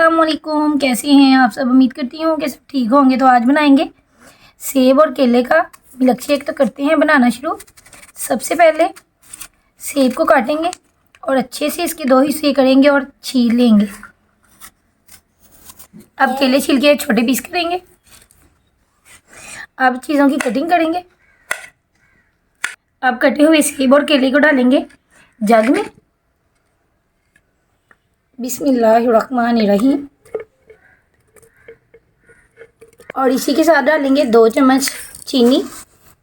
अस्सलामुअलैकुम, कैसे हैं आप सब। उम्मीद करती हूँ कि सब ठीक होंगे। तो आज बनाएंगे सेब और केले का मिल्क शेक। तो करते हैं बनाना शुरू। सबसे पहले सेब को काटेंगे और अच्छे से इसके दो हिस्से करेंगे और छील लेंगे। अब केले छील के छोटे पीस करेंगे। अब चीज़ों की कटिंग करेंगे। अब कटे हुए सेब और केले को डालेंगे जग में। बिस्मिल्लाहिर्रहमानिर्रहीम। और इसी के साथ डालेंगे 2 चम्मच चीनी।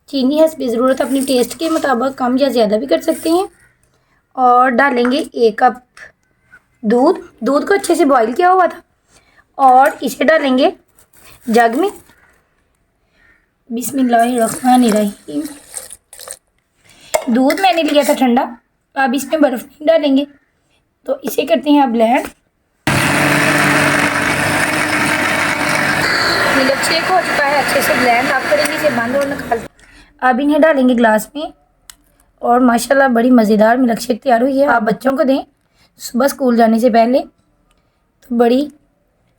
चीनी हस्बे ज़रूरत अपनी टेस्ट के मुताबिक कम या ज़्यादा भी कर सकते हैं। और डालेंगे 1 कप दूध। दूध को अच्छे से बॉईल किया हुआ था। और इसे डालेंगे जग में। बिस्मिल्लाहिर्रहमानिर्रहीम। दूध मैंने लिया था ठंडा। अब इसमें बर्फ़ नहीं डालेंगे। तो इसे करते हैं अब ब्लेंड। मिल्क शेक हो चुका है अच्छे से ब्लेंड। आप करेंगे इसे बंद और निकाल। अब इन्हें डालेंगे ग्लास में। और माशाल्लाह बड़ी मज़ेदार मिल्क शेक तैयार हुई है। आप बच्चों को दें सुबह स्कूल जाने से पहले, तो बड़ी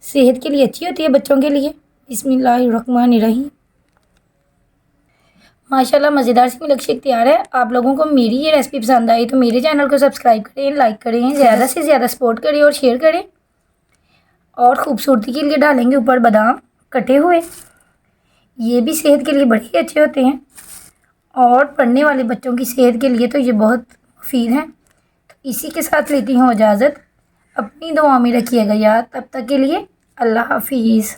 सेहत के लिए अच्छी होती है बच्चों के लिए। बिस्मिल्लाहिर्रहमानिर्रहीम। माशाल्लाह मज़ेदार सी मिल्क शेक तैयार है। आप लोगों को मेरी ये रेसिपी पसंद आई तो मेरे चैनल को सब्सक्राइब करें, लाइक करें, ज़्यादा से ज़्यादा सपोर्ट करें और शेयर करें। और ख़ूबसूरती के लिए डालेंगे ऊपर बादाम कटे हुए। ये भी सेहत के लिए बड़े ही अच्छे होते हैं और पढ़ने वाले बच्चों की सेहत के लिए तो ये बहुत मुफीद हैं। तो इसी के साथ लेती हूँ इजाज़त। अपनी दुआ में रखिएगा याद। तब तक के लिए अल्लाह हाफिज़।